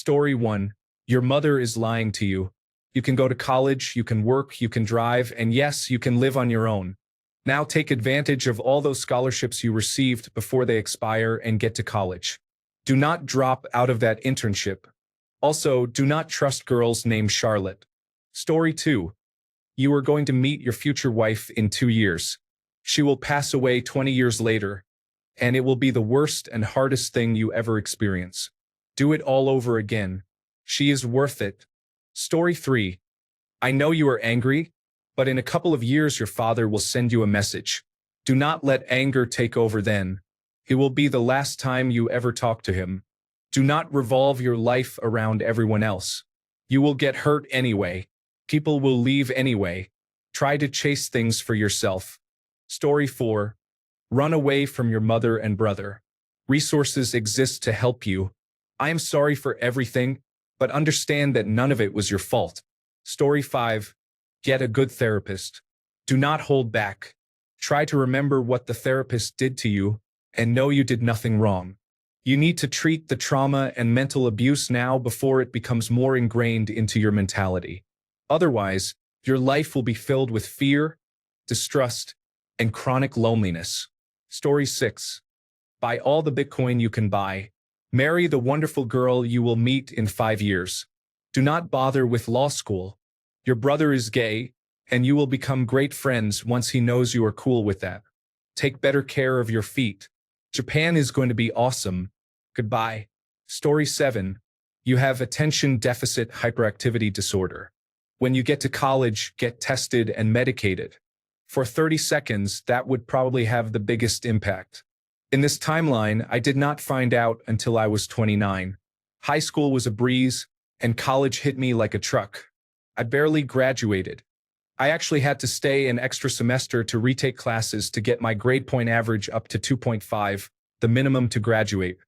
Story 1. Your mother is lying to you. You can go to college, you can work, you can drive, and yes, you can live on your own. Now take advantage of all those scholarships you received before they expire and get to college. Do not drop out of that internship. Also, do not trust girls named Charlotte. Story 2. You are going to meet your future wife in 2 years. She will pass away 20 years later, and it will be the worst and hardest thing you ever experience. Do it all over again. She is worth it. Story 3. I know you are angry, but in a couple of years your father will send you a message. Do not let anger take over then. It will be the last time you ever talk to him. Do not revolve your life around everyone else. You will get hurt anyway. People will leave anyway. Try to chase things for yourself. Story 4. Run away from your mother and brother. Resources exist to help you. I am sorry for everything, but understand that none of it was your fault. Story 5. Get a good therapist. Do not hold back. Try to remember what the therapist did to you and know you did nothing wrong. You need to treat the trauma and mental abuse now before it becomes more ingrained into your mentality. Otherwise, your life will be filled with fear, distrust, and chronic loneliness. Story 6. Buy all the Bitcoin you can buy. Marry the wonderful girl you will meet in 5 years. Do not bother with law school. Your brother is gay, and you will become great friends once he knows you are cool with that. Take better care of your feet. Japan is going to be awesome. Goodbye. Story 7. You have attention deficit hyperactivity disorder. When you get to college, get tested and medicated. For 30 seconds, that would probably have the biggest impact. In this timeline, I did not find out until I was 29. High school was a breeze, and college hit me like a truck. I barely graduated. I actually had to stay an extra semester to retake classes to get my grade point average up to 2.5, the minimum to graduate.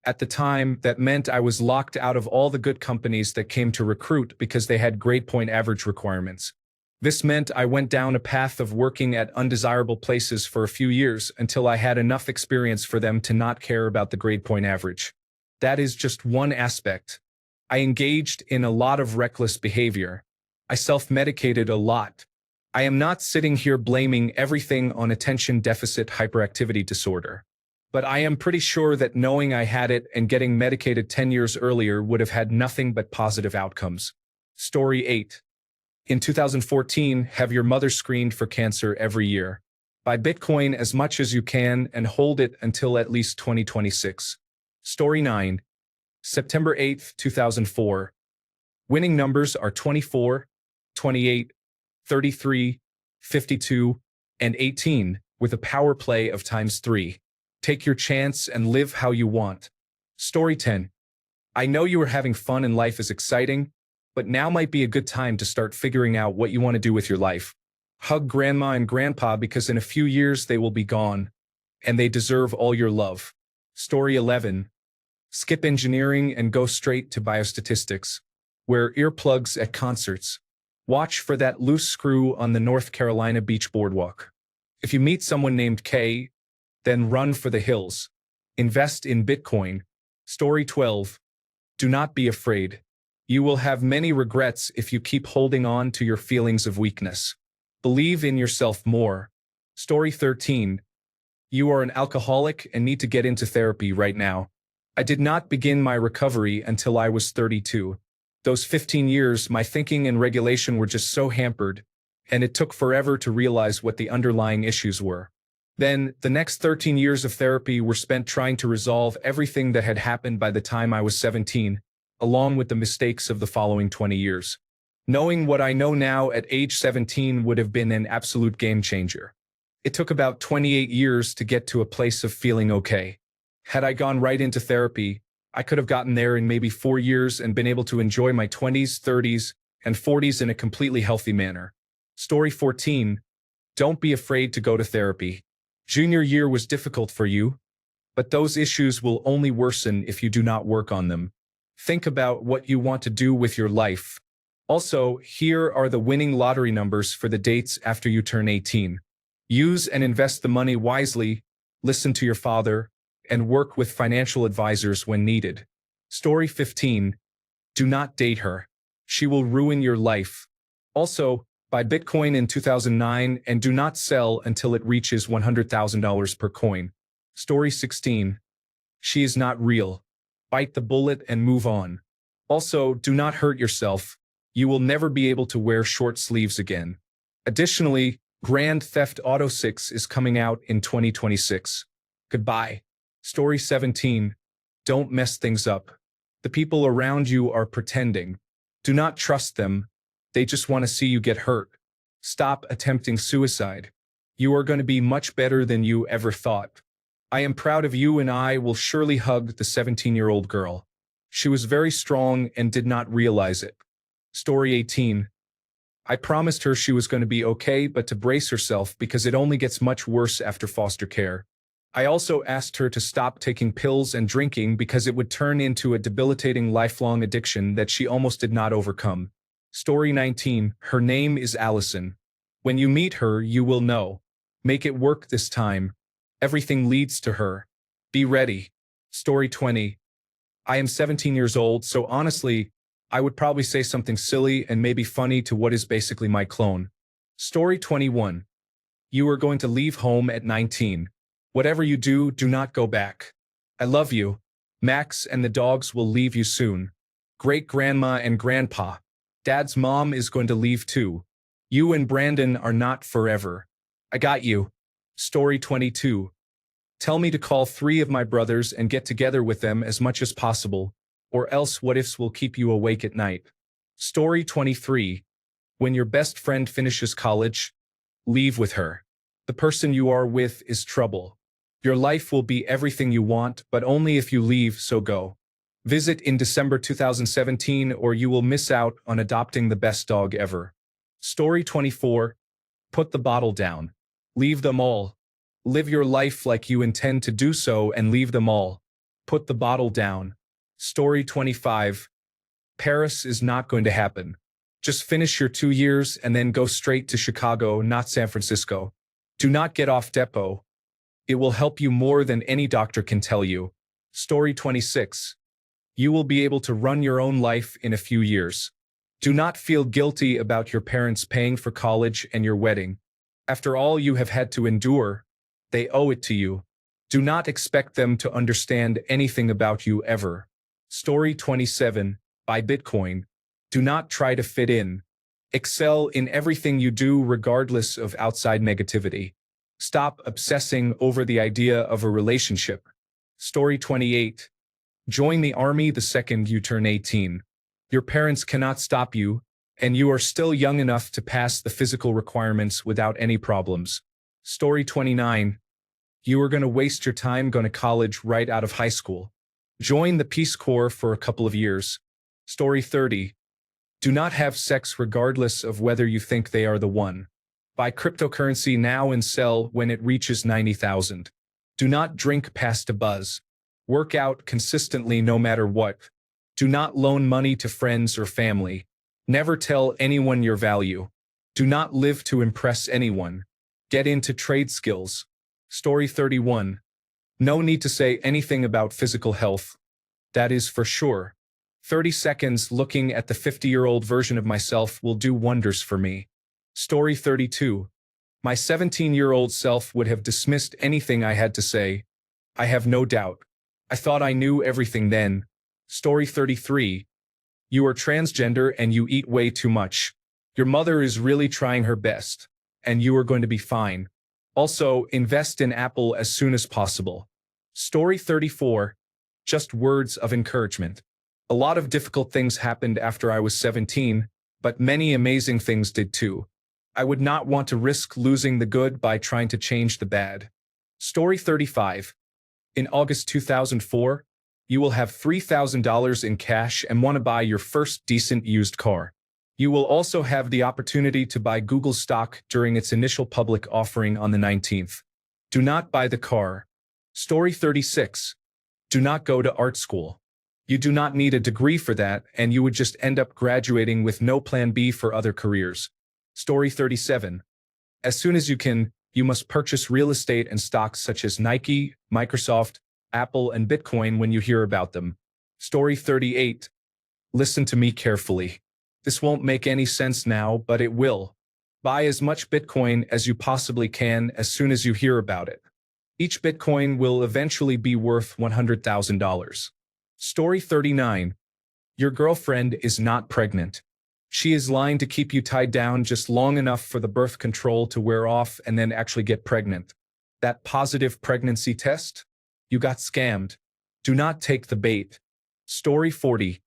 At the time, that meant I was locked out of all the good companies that came to recruit because they had grade point average requirements. This meant I went down a path of working at undesirable places for a few years until I had enough experience for them to not care about the grade point average. That is just one aspect. I engaged in a lot of reckless behavior. I self-medicated a lot. I am not sitting here blaming everything on attention deficit hyperactivity disorder. But I am pretty sure that knowing I had it and getting medicated 10 years earlier would have had nothing but positive outcomes. Story 8. In 2014, have your mother screened for cancer every year. Buy Bitcoin as much as you can and hold it until at least 2026. Story 9. September 8, 2004. Winning numbers are 24, 28, 33, 52, and 18, with a power play of ×3. Take your chance and live how you want. Story 10. I know you are having fun and life is exciting, but now might be a good time to start figuring out what you want to do with your life. Hug grandma and grandpa because in a few years they will be gone, and they deserve all your love. Story 11. Skip engineering and go straight to biostatistics. Wear earplugs at concerts. Watch for that loose screw on the North Carolina beach boardwalk. If you meet someone named K, then run for the hills. Invest in Bitcoin. Story 12. Do not be afraid. You will have many regrets if you keep holding on to your feelings of weakness. Believe in yourself more. Story 13. You are an alcoholic and need to get into therapy right now. I did not begin my recovery until I was 32. Those 15 years, my thinking and regulation were just so hampered, and it took forever to realize what the underlying issues were. Then, the next 13 years of therapy were spent trying to resolve everything that had happened by the time I was 17, along with the mistakes of the following 20 years. Knowing what I know now at age 17 would have been an absolute game changer. It took about 28 years to get to a place of feeling okay. Had I gone right into therapy, I could have gotten there in maybe 4 years and been able to enjoy my 20s, 30s, and 40s in a completely healthy manner. Story 14. Don't be afraid to go to therapy. Junior year was difficult for you, but those issues will only worsen if you do not work on them. Think about what you want to do with your life. Also, here are the winning lottery numbers for the dates after you turn 18. Use and invest the money wisely, listen to your father, and work with financial advisors when needed. Story 15. Do not date her. She will ruin your life. Also, buy Bitcoin in 2009 and do not sell until it reaches $100,000 per coin. Story 16. She is not real. Bite the bullet and move on. Also, do not hurt yourself. You will never be able to wear short sleeves again. Additionally, Grand Theft Auto 6 is coming out in 2026. Goodbye. Story 17. Don't mess things up. The people around you are pretending. Do not trust them. They just want to see you get hurt. Stop attempting suicide. You are going to be much better than you ever thought. I am proud of you and I will surely hug the 17-year-old girl. She was very strong and did not realize it. Story 18. I promised her she was going to be okay, but to brace herself because it only gets much worse after foster care. I also asked her to stop taking pills and drinking because it would turn into a debilitating lifelong addiction that she almost did not overcome. Story 19. Her name is Allison. When you meet her, you will know. Make it work this time. Everything leads to her. Be ready. Story 20. I am 17 years old, so honestly, I would probably say something silly and maybe funny to what is basically my clone. Story 21. You are going to leave home at 19. Whatever you do, do not go back. I love you. Max and the dogs will leave you soon. Great-grandma and grandpa. Dad's mom is going to leave too. You and Brandon are not forever. I got you. Story 22. Tell me to call 3 of my brothers and get together with them as much as possible, or else what-ifs will keep you awake at night. Story 23. When your best friend finishes college, leave with her. The person you are with is trouble. Your life will be everything you want, but only if you leave, so go. Visit in December 2017 or you will miss out on adopting the best dog ever. Story 24. Put the bottle down. Leave them all. Live your life like you intend to do so and leave them all. Put the bottle down. Story 25. Paris is not going to happen. Just finish your 2 years and then go straight to Chicago, not San Francisco. Do not get off depot. It will help you more than any doctor can tell you. Story 26. You will be able to run your own life in a few years. Do not feel guilty about your parents paying for college and your wedding. After all you have had to endure, they owe it to you. Do not expect them to understand anything about you ever. Story 27. Buy Bitcoin. Do not try to fit in. Excel in everything you do regardless of outside negativity. Stop obsessing over the idea of a relationship. Story 28. Join the army the second you turn 18. Your parents cannot stop you, and you are still young enough to pass the physical requirements without any problems. Story 29. You are going to waste your time going to college right out of high school. Join the Peace Corps for a couple of years. Story 30. Do not have sex regardless of whether you think they are the one. Buy cryptocurrency now and sell when it reaches 90,000. Do not drink past a buzz. Work out consistently no matter what. Do not loan money to friends or family. Never tell anyone your value. Do not live to impress anyone. Get into trade skills. Story 31. No need to say anything about physical health. That is for sure. 30 seconds looking at the 50-year-old version of myself will do wonders for me. Story 32. My 17-year-old self would have dismissed anything I had to say. I have no doubt. I thought I knew everything then. Story 33. You are transgender and you eat way too much. Your mother is really trying her best, and you are going to be fine. Also, invest in Apple as soon as possible. Story 34. Just words of encouragement. A lot of difficult things happened after I was 17, but many amazing things did too. I would not want to risk losing the good by trying to change the bad. Story 35. In August 2004, you will have $3,000 in cash and want to buy your first decent used car. You will also have the opportunity to buy Google stock during its initial public offering on the 19th. Do not buy the car. Story 36. Do not go to art school. You do not need a degree for that, and you would just end up graduating with no plan B for other careers. Story 37. As soon as you can, you must purchase real estate and stocks such as Nike, Microsoft, Apple, and Bitcoin when you hear about them. Story 38. Listen to me carefully. This won't make any sense now, but it will. Buy as much Bitcoin as you possibly can as soon as you hear about it. Each Bitcoin will eventually be worth $100,000. Story 39. Your girlfriend is not pregnant. She is lying to keep you tied down just long enough for the birth control to wear off and then actually get pregnant. That positive pregnancy test? You got scammed. Do not take the bait. Story 40.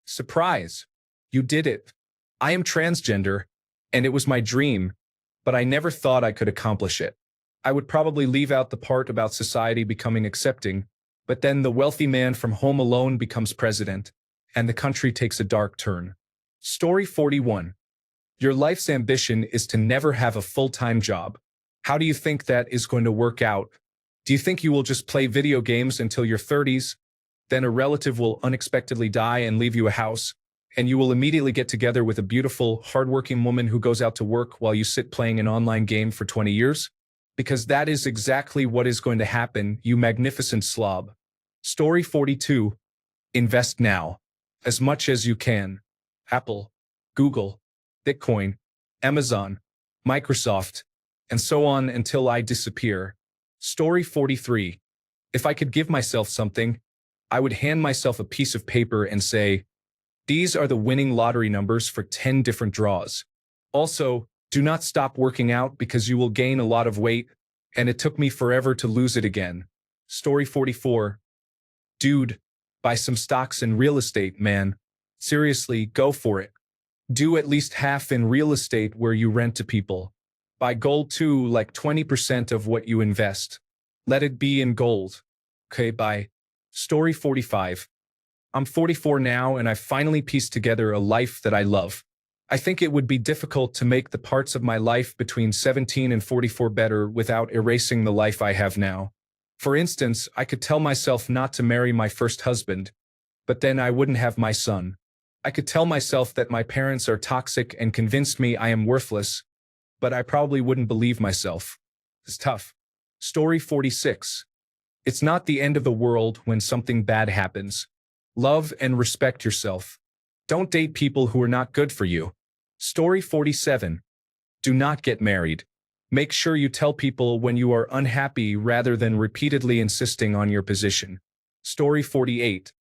Surprise! You did it. I am transgender, and it was my dream, but I never thought I could accomplish it. I would probably leave out the part about society becoming accepting, but then the wealthy man from Home Alone becomes president, and the country takes a dark turn. Story 41. Your life's ambition is to never have a full-time job. How do you think that is going to work out? Do you think you will just play video games until your 30s? Then a relative will unexpectedly die and leave you a house, and you will immediately get together with a beautiful, hardworking woman who goes out to work while you sit playing an online game for 20 years? Because that is exactly what is going to happen, you magnificent slob. Story 42. Invest now. As much as you can. Apple, Google, Bitcoin, Amazon, Microsoft, and so on until I disappear. Story 43. If I could give myself something, I would hand myself a piece of paper and say, these are the winning lottery numbers for 10 different draws. Also, do not stop working out because you will gain a lot of weight, and it took me forever to lose it again. Story 44. Dude, buy some stocks in real estate, man. Seriously, go for it. Do at least half in real estate where you rent to people. Buy gold too, like 20% of what you invest. Let it be in gold. Okay, bye. Story 45. I'm 44 now and I finally pieced together a life that I love. I think it would be difficult to make the parts of my life between 17 and 44 better without erasing the life I have now. For instance, I could tell myself not to marry my first husband, but then I wouldn't have my son. I could tell myself that my parents are toxic and convince me I am worthless, but I probably wouldn't believe myself. It's tough. Story 46. It's not the end of the world when something bad happens. Love and respect yourself. Don't date people who are not good for you. Story 47. Do not get married. Make sure you tell people when you are unhappy rather than repeatedly insisting on your position. Story 48.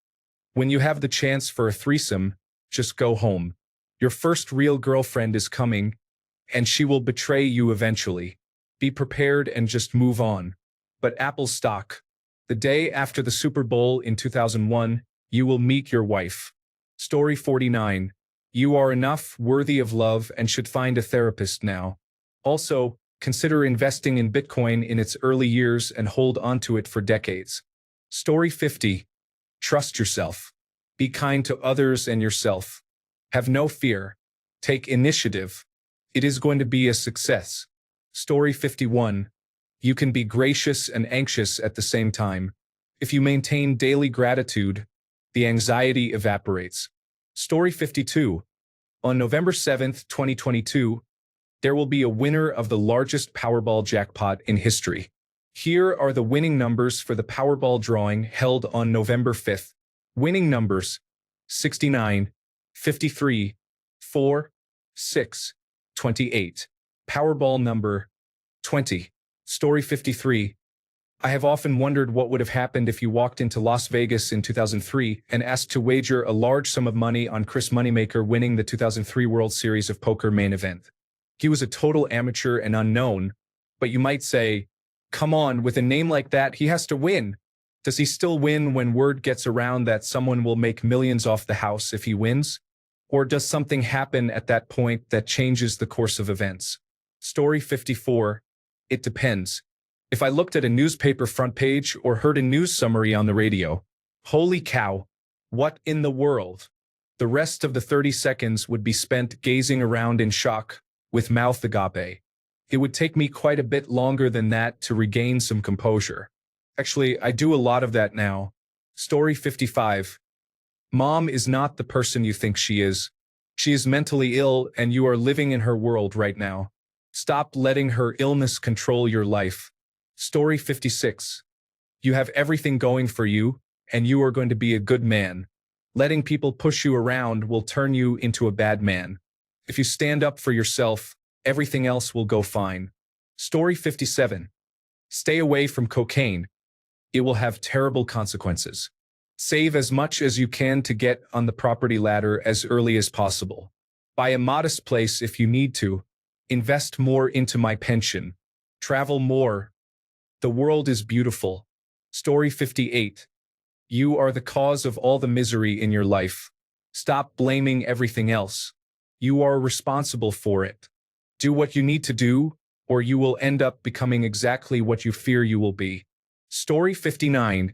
When you have the chance for a threesome, just go home. Your first real girlfriend is coming, and she will betray you eventually. Be prepared and just move on. But Apple stock. The day after the Super Bowl in 2001, you will meet your wife. Story 49. You are enough, worthy of love, and should find a therapist now. Also, consider investing in Bitcoin in its early years and hold onto it for decades. Story 50. Trust yourself. Be kind to others and yourself. Have no fear. Take initiative. It is going to be a success. Story 51. You can be gracious and anxious at the same time. If you maintain daily gratitude, the anxiety evaporates. Story 52. On November 7th, 2022, there will be a winner of the largest Powerball jackpot in history. Here are the winning numbers for the Powerball drawing held on November 5th. Winning numbers: 69, 53, 4, 6, 28. Powerball number 20. Story 53. I have often wondered what would have happened if you walked into Las Vegas in 2003 and asked to wager a large sum of money on Chris Moneymaker winning the 2003 World Series of Poker main event. He was a total amateur and unknown, but you might say, come on, with a name like that, he has to win. Does he still win when word gets around that someone will make millions off the house if he wins? Or does something happen at that point that changes the course of events? Story 54. It depends. If I looked at a newspaper front page or heard a news summary on the radio, holy cow, what in the world? The rest of the 30 seconds would be spent gazing around in shock, with mouth agape. It would take me quite a bit longer than that to regain some composure. Actually, I do a lot of that now. Story 55. Mom is not the person you think she is. She is mentally ill and you are living in her world right now. Stop letting her illness control your life. Story 56. You have everything going for you, and you are going to be a good man. Letting people push you around will turn you into a bad man. If you stand up for yourself, everything else will go fine. Story 57. Stay away from cocaine. It will have terrible consequences. Save as much as you can to get on the property ladder as early as possible. Buy a modest place if you need to. Invest more into my pension. Travel more. The world is beautiful. Story 58. You are the cause of all the misery in your life. Stop blaming everything else. You are responsible for it. Do what you need to do, or you will end up becoming exactly what you fear you will be. Story 59.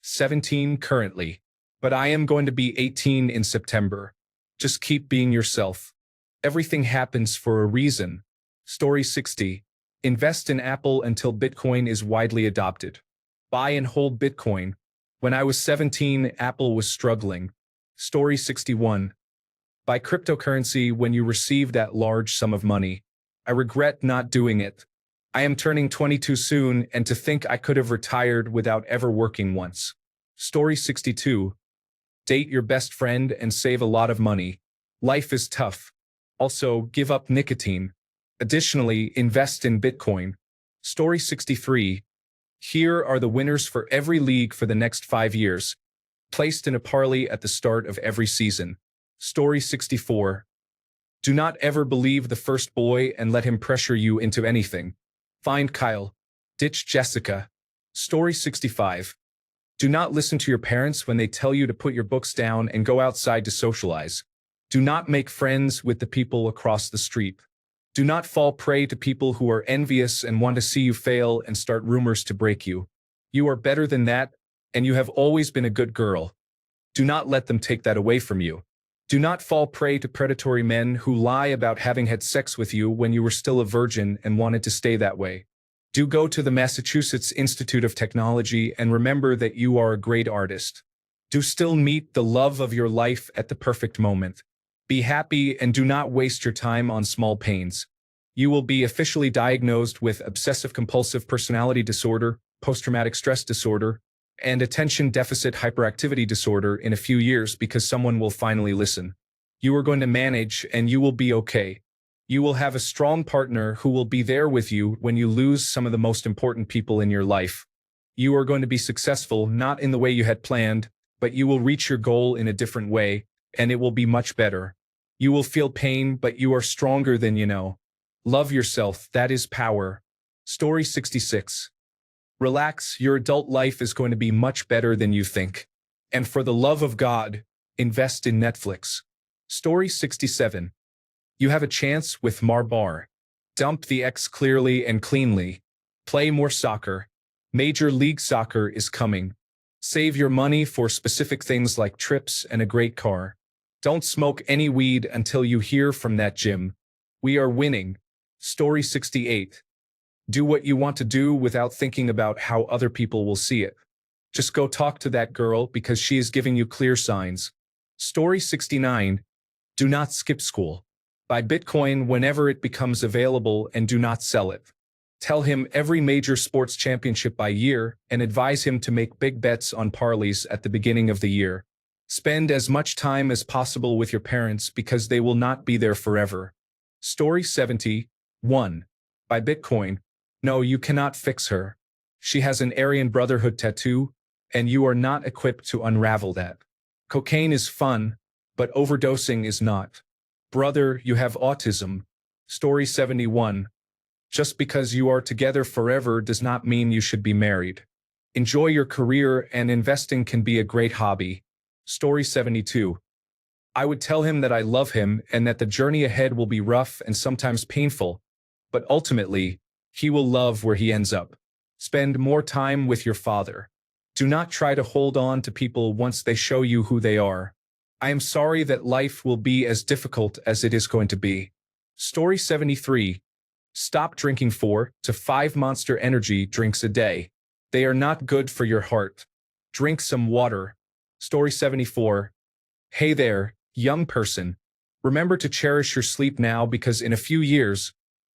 17 currently, but I am going to be 18 in September. Just keep being yourself. Everything happens for a reason. Story 60. Invest in Apple until Bitcoin is widely adopted. Buy and hold Bitcoin. When I was 17, Apple was struggling. Story 61. Buy cryptocurrency when you receive that large sum of money. I regret not doing it. I am turning 22 soon, and to think I could have retired without ever working once. Story 62. Date your best friend and save a lot of money. Life is tough. Also, give up nicotine. Additionally, invest in Bitcoin. Story 63. Here are the winners for every league for the next 5 years, placed in a parlay at the start of every season. Story 64. Do not ever believe the first boy and let him pressure you into anything. Find Kyle. Ditch Jessica. Story 65. Do not listen to your parents when they tell you to put your books down and go outside to socialize. Do not make friends with the people across the street. Do not fall prey to people who are envious and want to see you fail and start rumors to break you. You are better than that, and you have always been a good girl. Do not let them take that away from you. Do not fall prey to predatory men who lie about having had sex with you when you were still a virgin and wanted to stay that way. Do go to the Massachusetts Institute of Technology and remember that you are a great artist. Do still meet the love of your life at the perfect moment. Be happy and do not waste your time on small pains. You will be officially diagnosed with obsessive-compulsive personality disorder, post-traumatic stress disorder, and attention deficit hyperactivity disorder in a few years because someone will finally listen. You are going to manage and you will be okay. You will have a strong partner who will be there with you when you lose some of the most important people in your life. You are going to be successful not in the way you had planned, but you will reach your goal in a different way, and it will be much better. You will feel pain, but you are stronger than you know. Love yourself, that is power. Story 66. Relax, your adult life is going to be much better than you think. And for the love of God, invest in Netflix. Story 67. You have a chance with Marbar. Dump the ex clearly and cleanly. Play more soccer. Major League Soccer is coming. Save your money for specific things like trips and a great car. Don't smoke any weed until you hear from that gym. We are winning. Story 68. Do what you want to do without thinking about how other people will see it. Just go talk to that girl because she is giving you clear signs. Story 69. Do not skip school. Buy Bitcoin whenever it becomes available and do not sell it. Tell him every major sports championship by year and advise him to make big bets on parlays at the beginning of the year. Spend as much time as possible with your parents because they will not be there forever. Story 70. 1. Buy Bitcoin. No, you cannot fix her. She has an Aryan Brotherhood tattoo, and you are not equipped to unravel that. Cocaine is fun, but overdosing is not. Brother, you have autism. Story 71. Just because you are together forever does not mean you should be married. Enjoy your career, and investing can be a great hobby. Story 72. I would tell him that I love him and that the journey ahead will be rough and sometimes painful, but ultimately, he will love where he ends up. Spend more time with your father. Do not try to hold on to people once they show you who they are. I am sorry that life will be as difficult as it is going to be. Story 73. Stop drinking 4 to 5 Monster Energy drinks a day. They are not good for your heart. Drink some water. Story 74. Hey there, young person. Remember to cherish your sleep now because in a few years,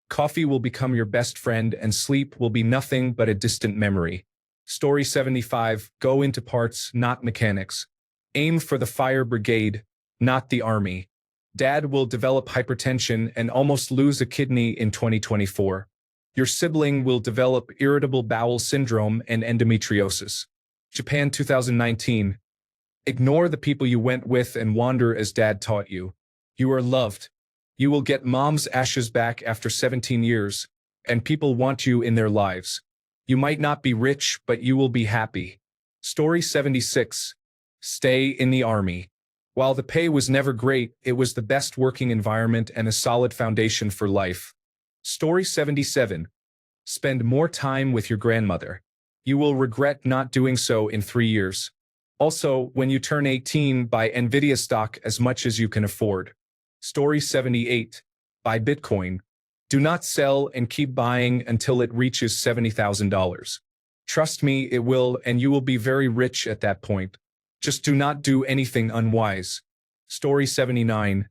coffee will become your best friend and sleep will be nothing but a distant memory. Story 75. Go into parts, not mechanics. Aim for the fire brigade, not the army. Dad will develop hypertension and almost lose a kidney in 2024. Your sibling will develop irritable bowel syndrome and endometriosis. Japan 2019. Ignore the people you went with and wander as dad taught you. You are loved. You will get mom's ashes back after 17 years, and people want you in their lives. You might not be rich, but you will be happy. Story 76. Stay in the army. While the pay was never great, it was the best working environment and a solid foundation for life. Story 77. Spend more time with your grandmother. You will regret not doing so in 3 years. Also, when you turn 18, buy Nvidia stock as much as you can afford. Story 78. Buy Bitcoin. Do not sell and keep buying until it reaches $70,000. Trust me, it will, and you will be very rich at that point. Just do not do anything unwise. Story 79.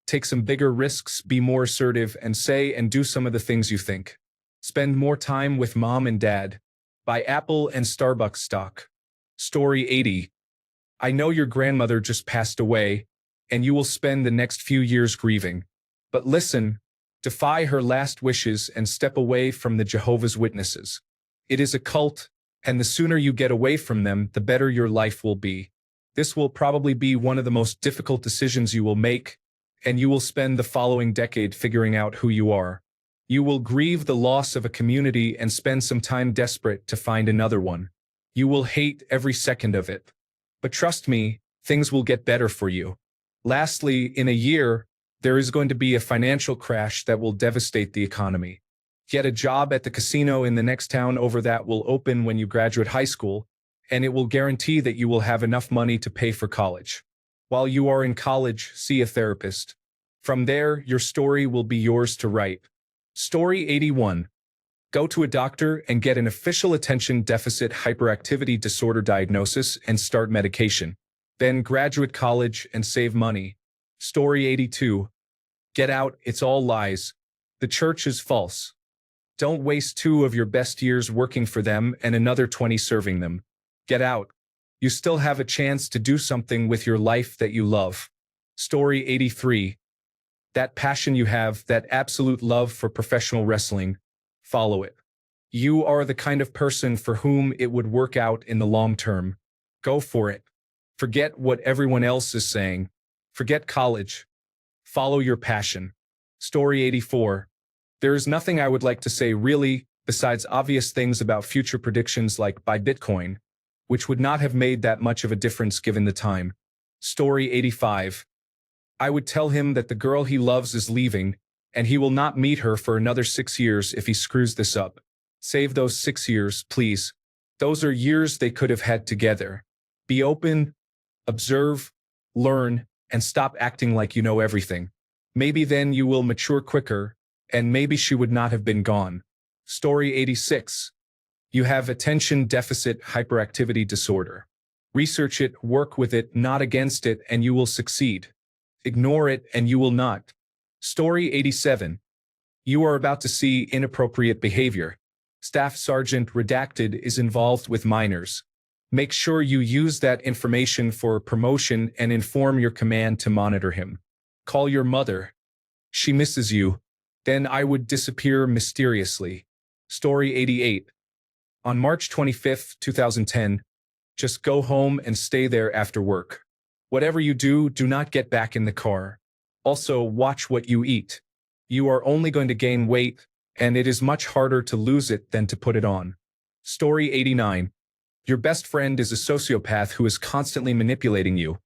Take some bigger risks, be more assertive, and say and do some of the things you think. Spend more time with mom and dad. Buy Apple and Starbucks stock. Story 80. I know your grandmother just passed away, and you will spend the next few years grieving. But listen, defy her last wishes and step away from the Jehovah's Witnesses. It is a cult, and the sooner you get away from them, the better your life will be. This will probably be one of the most difficult decisions you will make, and you will spend the following decade figuring out who you are. You will grieve the loss of a community and spend some time desperate to find another one. You will hate every second of it. But trust me, things will get better for you. Lastly, in a year, there is going to be a financial crash that will devastate the economy. Get a job at the casino in the next town over that will open when you graduate high school, and it will guarantee that you will have enough money to pay for college. While you are in college, see a therapist. From there, your story will be yours to write. Story 81. Go to a doctor and get an official attention deficit hyperactivity disorder diagnosis and start medication. Then graduate college and save money. Story 82. Get out, it's all lies. The church is false. Don't waste 2 of your best years working for them and another 20 serving them. Get out. You still have a chance to do something with your life that you love. Story 83. That passion you have, that absolute love for professional wrestling, follow it. You are the kind of person for whom it would work out in the long term. Go for it. Forget what everyone else is saying. Forget college. Follow your passion. Story 84. There is nothing I would like to say really, besides obvious things about future predictions like buy Bitcoin, which would not have made that much of a difference given the time. Story 85. I would tell him that the girl he loves is leaving, and he will not meet her for another 6 years if he screws this up. Save those 6 years, please. Those are years they could have had together. Be open, observe, learn, and stop acting like you know everything. Maybe then you will mature quicker, and maybe she would not have been gone. Story 86. You have attention deficit hyperactivity disorder. Research it, work with it, not against it, and you will succeed. Ignore it, and you will not. Story 87. You are about to see inappropriate behavior. Staff Sergeant Redacted is involved with minors. Make sure you use that information for promotion and inform your command to monitor him. Call your mother. She misses you. Then I would disappear mysteriously. Story 88. On March 25, 2010, just go home and stay there after work. Whatever you do, do not get back in the car. Also, watch what you eat. You are only going to gain weight, and it is much harder to lose it than to put it on. Story 89. Your best friend is a sociopath who is constantly manipulating you.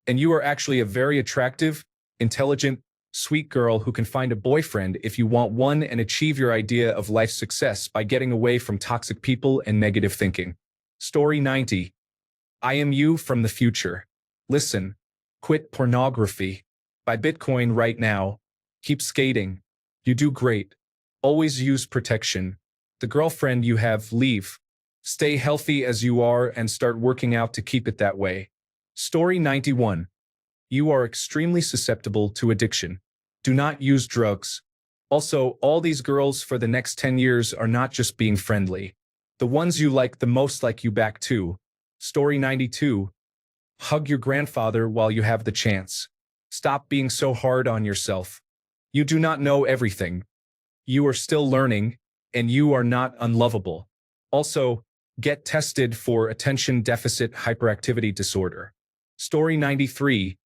And you are actually a very attractive, intelligent, sweet girl who can find a boyfriend if you want one and achieve your idea of life success by getting away from toxic people and negative thinking. Story 90. I am you from the future. Listen. Quit pornography. Buy Bitcoin right now. Keep skating. You do great. Always use protection. The girlfriend you have, leave. Stay healthy as you are and start working out to keep it that way. Story 91. You are extremely susceptible to addiction. Do not use drugs. Also, all these girls for the next 10 years are not just being friendly. The ones you like the most like you back too. Story 92. Hug your grandfather while you have the chance. Stop being so hard on yourself. You do not know everything. You are still learning, and you are not unlovable. Also, get tested for attention deficit hyperactivity disorder. Story 93.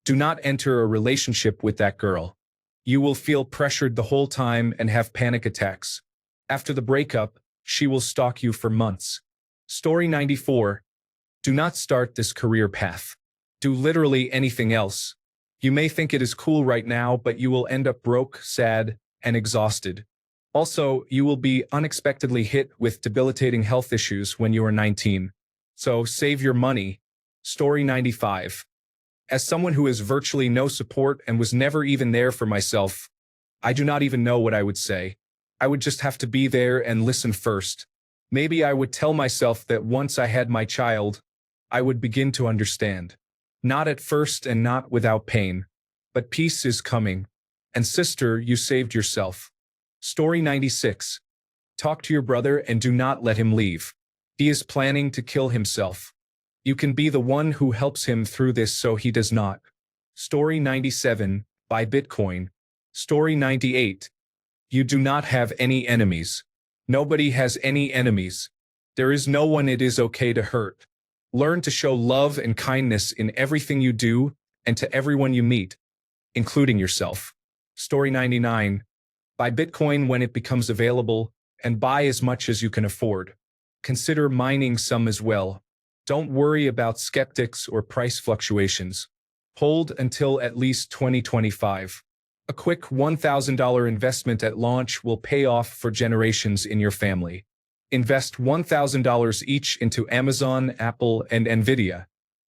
Do not enter a relationship with that girl. You will feel pressured the whole time and have panic attacks. After the breakup, she will stalk you for months. Story 94. Do not start this career path. Do literally anything else. You may think it is cool right now, but you will end up broke, sad, and exhausted. Also, you will be unexpectedly hit with debilitating health issues when you are 19. So save your money. Story 95. As someone who has virtually no support and was never even there for myself, I do not even know what I would say. I would just have to be there and listen first. Maybe I would tell myself that once I had my child, I would begin to understand. Not at first and not without pain. But peace is coming. And sister, you saved yourself. Story 96. Talk to your brother and do not let him leave. He is planning to kill himself. You can be the one who helps him through this so he does not. Story 97. Buy Bitcoin. Story 98. You do not have any enemies. Nobody has any enemies. There is no one it is okay to hurt. Learn to show love and kindness in everything you do and to everyone you meet, including yourself. Story 99. Buy Bitcoin when it becomes available and buy as much as you can afford. Consider mining some as well. Don't worry about skeptics or price fluctuations. Hold until at least 2025. A quick $1,000 investment at launch will pay off for generations in your family. Invest $1,000 each into Amazon, Apple, and Nvidia.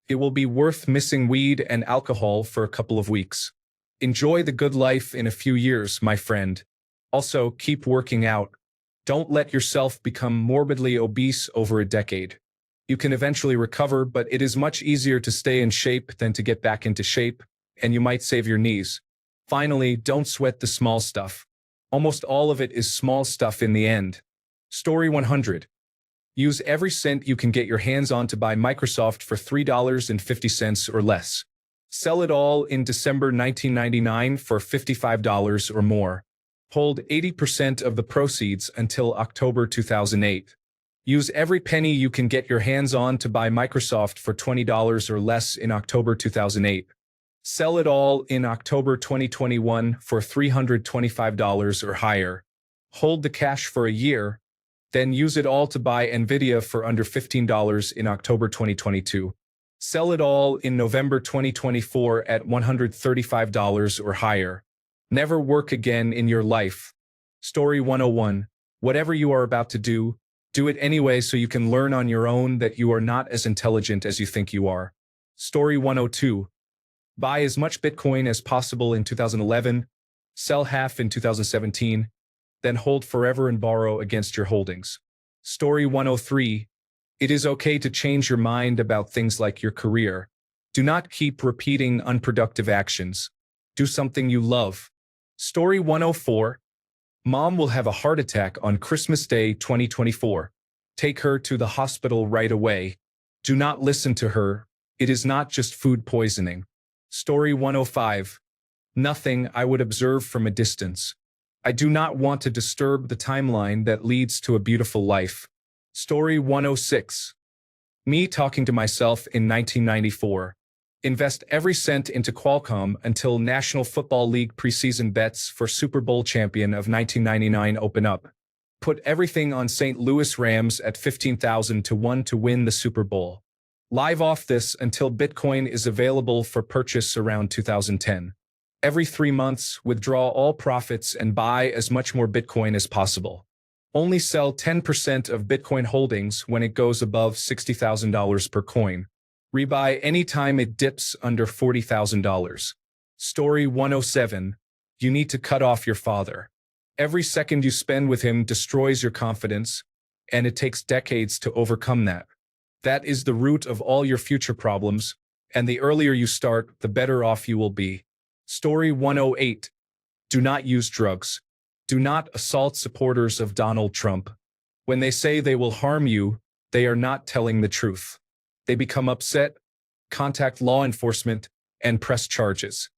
It will be worth missing weed and alcohol for a couple of weeks. Enjoy the good life in a few years, my friend. Also, keep working out. Don't let yourself become morbidly obese over a decade. You can eventually recover, but it is much easier to stay in shape than to get back into shape, and you might save your knees. Finally, don't sweat the small stuff. Almost all of it is small stuff in the end. Story 100. Use every cent you can get your hands on to buy Microsoft for $3.50 or less. Sell it all in December 1999 for $55 or more. Hold 80% of the proceeds until October 2008. Use every penny you can get your hands on to buy Microsoft for $20 or less in October 2008. Sell it all in October 2021 for $325 or higher. Hold the cash for a year, then use it all to buy Nvidia for under $15 in October 2022. Sell it all in November 2024 at $135 or higher. Never work again in your life. Story 101. Whatever you are about to do it anyway so you can learn on your own that you are not as intelligent as you think you are. Story 102. Buy as much Bitcoin as possible in 2011, sell half in 2017, then hold forever and borrow against your holdings. Story 103. It is okay to change your mind about things like your career. Do not keep repeating unproductive actions. Do something you love. Story 104. Mom will have a heart attack on Christmas Day 2024. Take her to the hospital right away. Do not listen to her. It is not just food poisoning. Story 105. Nothing I would observe from a distance. I do not want to disturb the timeline that leads to a beautiful life. Story 106. Me talking to myself in 1994. Invest every cent into Qualcomm until National Football League preseason bets for Super Bowl champion of 1999 open up. Put everything on St. Louis Rams at 15,000 to 1 to win the Super Bowl. Live off this until Bitcoin is available for purchase around 2010. Every 3 months, withdraw all profits and buy as much more Bitcoin as possible. Only sell 10% of Bitcoin holdings when it goes above $60,000 per coin. Rebuy anytime it dips under $40,000. Story 107. You need to cut off your father. Every second you spend with him destroys your confidence, and it takes decades to overcome that. That is the root of all your future problems, and the earlier you start, the better off you will be. Story 108. Do not use drugs. Do not assault supporters of Donald Trump. When they say they will harm you, they are not telling the truth. They become upset, contact law enforcement, and press charges.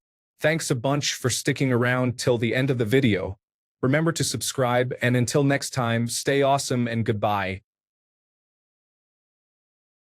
Thanks a bunch for sticking around till the end of the video. Remember to subscribe, and until next time, stay awesome and goodbye.